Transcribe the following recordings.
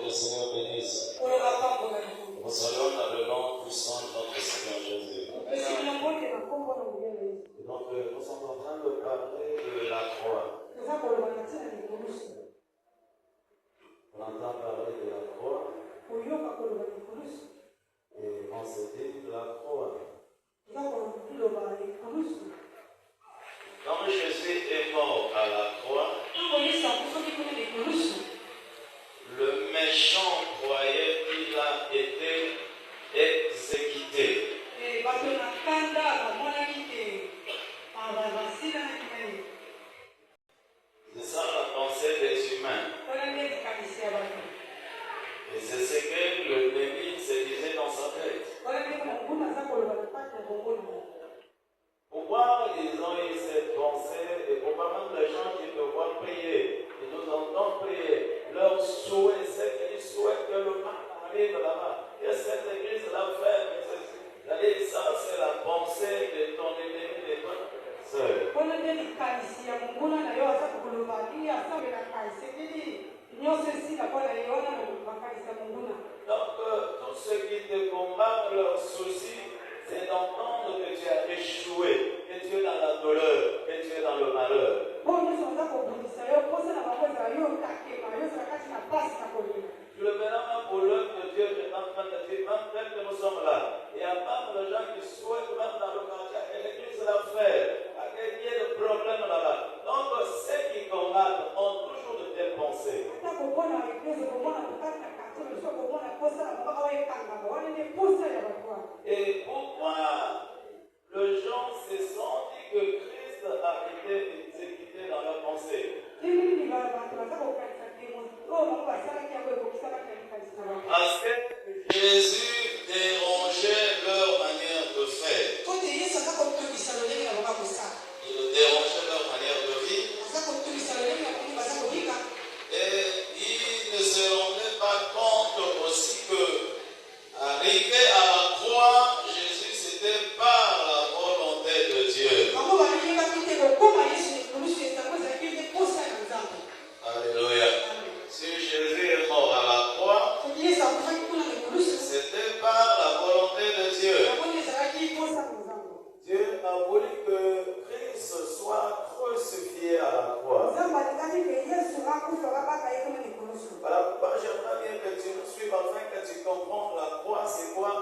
le Seigneur bénisse. Nous saluons dans le nom puissant de notre Seigneur Jésus. Et donc, nous sommes en train de parler de la croix. On entend parler de la croix. Et on se dit la croix. Quand Jésus est mort à la croix, le méchant croyait qu'il a été exécuté. C'est ça la pensée des humains. Et c'est ce que l'ennemi se disait dans sa tête. Pourquoi ils ont eu cette pensée et pourquoi même les gens qui te voient prier, ils nous entendent prier, leur souhait, c'est qu'ils souhaitent que le mal arrive là-bas, que cette église la fait. C'est-à-dire, ça c'est la pensée de ton ennemi, de ton sœur. Donc, tous ceux qui te combattent, leur souci, c'est d'entendre que tu as échoué, que tu es dans la douleur, que tu es dans le malheur. Je le verrai même pour l'œuvre de Dieu qui est en train de dire, même tel que nous sommes là. Il y a même les gens qui souhaitent, même dans le quartier, que l'église la fait, qu'il y ait des problèmes là-bas. Donc, ceux qui combattent ont toujours de telles pensées. Et pourquoi les gens se sont dit que Christ a été exécuté dans leur pensée? Parce que Jésus dérangeait leur manière de faire. Il dérangeait leur manière de vivre. Et il ne se rendait pas compte aussi que, arrivé à la croix, Jésus, c'était par la volonté de Dieu. Alléluia. Si Jésus est mort à la croix, c'était par la volonté de Dieu. Dieu a voulu que Christ soit crucifié à la croix. Voilà pourquoi j'aimerais bien que tu nous suives afin que tu comprennes la croix, c'est quoi?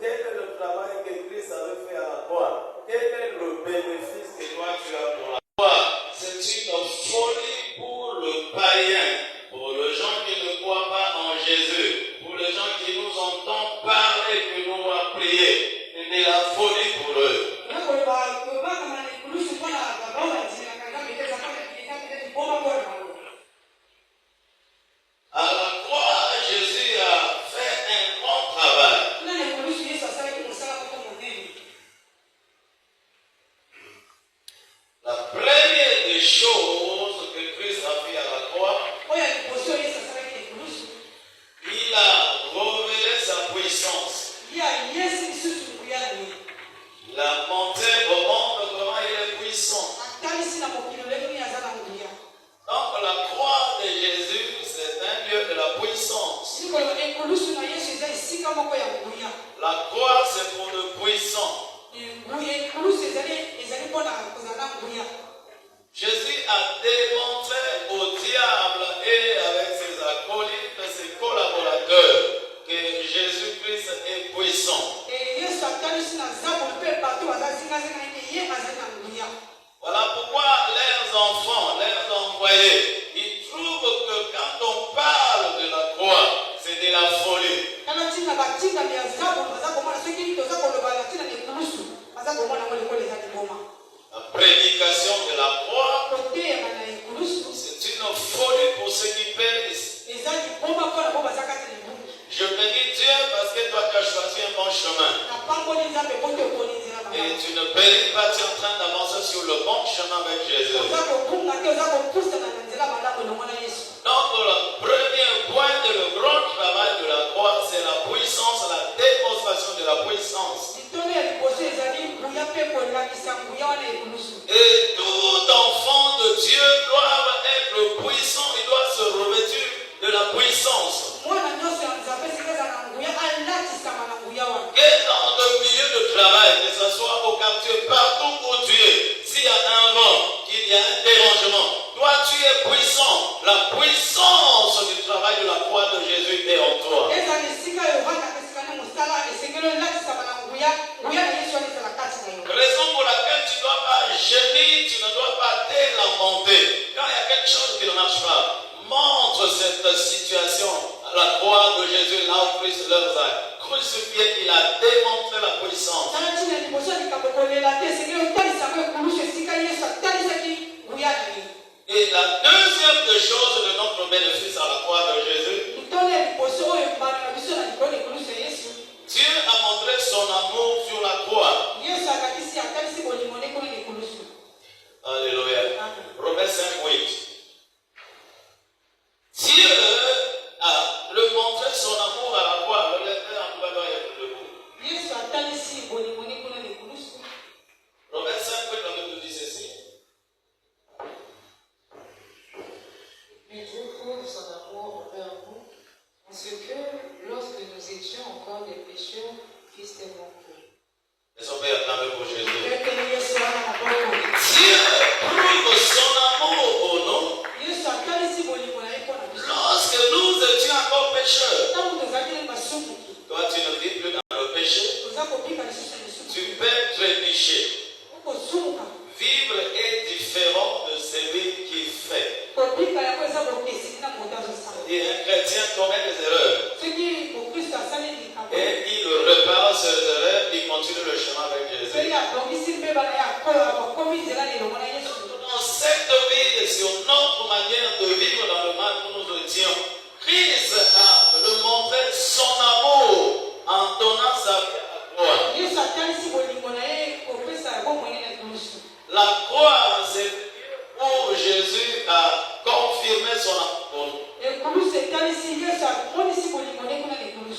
Quel est le travail que Christ avait fait à la croix? Quel est le bénéfice que toi tu as pour la croix? C'est une folie pour le païen, pour les gens qui ne croient pas en Jésus, pour les gens qui nous entendent parler, qui nous voient prier. C'est la folie pour eux. À la croix, Jésus a fait un grand travail. La première des choses que Christ a fait à la croix, il a révélé sa puissance. Il a montré au monde comment il est puissant. Donc la croix de Jésus, c'est un lieu de la puissance. La croix, c'est pour le puissant. Jésus a démontré au diable et avec ses acolytes, ses collaborateurs, que Jésus-Christ est puissant. Voilà pourquoi leurs enfants, leurs envoyés, ils trouvent que quand on parle de la croix, c'est de la folie. La prédication de la croix, c'est une folie pour ceux qui périssent. Je bénis Dieu parce que toi tu as choisi un bon chemin. Et tu ne péris pas, tu es en train d'avancer sur le bon chemin avec Jésus. Donc le premier point de le grand travail de la croix, c'est la puissance, la démonstration de la puissance. Et tout enfant de Dieu doit être puissant, il doit se revêtir de la puissance. Jésus, là où Christ leur a crucifié, il a démontré la puissance. Et la deuxième des choses de notre bénéfice à la croix de Jésus, Dieu a montré son amour sur la croix. Alléluia. Romains 5:8. Dieu a montré son amour à la croix. Regardez en bas debout. Romains 5:8, la Bible dit ceci. Mais Dieu prouve son amour envers nous, en ce que, lorsque nous étions encore des pécheurs, Christ est mort pour nous. Est-ce qu'on peut acclamer pour Jésus? Dieu prouve son amour pour nous. Lorsque nous étions encore pécheurs, toi tu ne vis plus dans le péché, tu peux trébucher. Vivre est différent de celui qui fait. Et un chrétien commet des erreurs. Et il repart ses erreurs, il continue le chemin avec Jésus. Dans cette vie et sur notre manière de vivre dans le mal où nous étions, Christ a montré son amour en donnant sa vie à la croix. La croix, c'est où Jésus a confirmé son amour pour nous.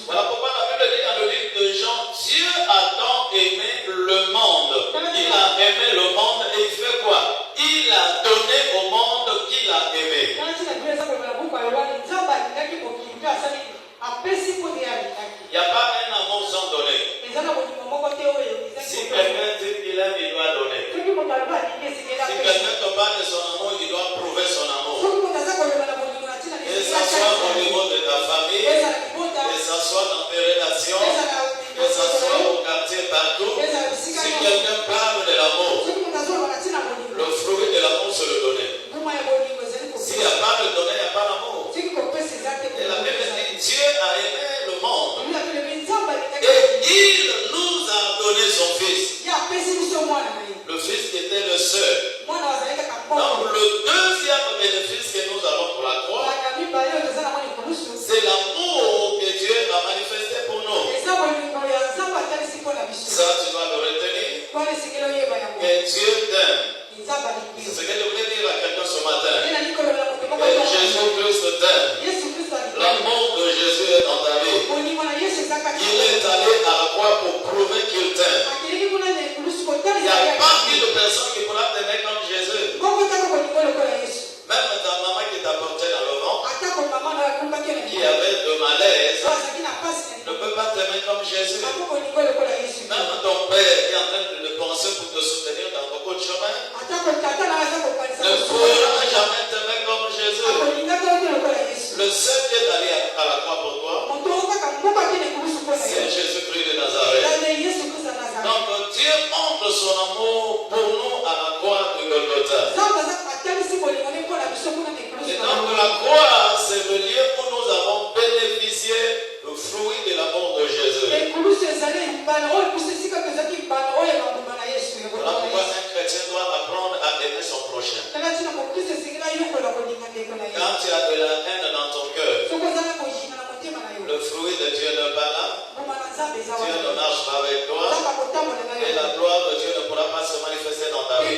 Voilà pourquoi la Bible dit dans le livre de Jean, Dieu a tant aimé le monde. Il a aimé le monde et il fait quoi? Il a donné au monde qu'il a aimé. Il n'y a pas un amour sans donner. Si quelqu'un dit qu'il aime, il doit donner. Si quelqu'un te parle de son amour, il doit prouver son amour. Et ça soit au niveau de ta famille, et ça soit dans tes relations, et ça soit au quartier partout. Si quelqu'un parle de l'amour, le fruit de l'amour, c'est le donner. S'il n'y a pas de donner, il n'y a pas d'amour. Et la Bible dit, Dieu a aimé le monde. Et il nous a donné son fils. Le fils qui était le seul. Donc le deuxième bénéfice que nous avons pour la croix, c'est l'amour que Dieu a manifesté pour nous. Ça, tu dois le retenir. Que Dieu t'aime. C'est ce que je voulais dire à quelqu'un ce matin. Que Jésus-Christ t'aime. L'amour de Jésus est dans ta vie. Il est allé à la croix pour prouver qu'il t'aime. Il n'y a pas une personne qui pourra t'aimer comme Jésus. Même ta maman qui t'a porté dans le ventre, qui avait de malaise, ne peut pas t'aimer comme Jésus. Même ton père qui est en train de penser pour te soutenir dans beaucoup de chemins, ne pourra jamais t'aimer comme Jésus. Le seul qui est allé à la croix pour toi, c'est Jésus-Christ de Nazareth. Donc Dieu montre son amour pour nous à la croix de Golgotha. Et donc la croix, c'est le lieu où nous avons bénéficié du fruit de l'amour de Jésus. Voilà pourquoi un chrétien doit apprendre à aimer son prochain. Quand tu as de la haine dans ton cœur, le fruit de Dieu n'est pas là. Dieu ne marche pas avec toi. Et la gloire de Dieu ne pourra pas se manifester dans ta vie.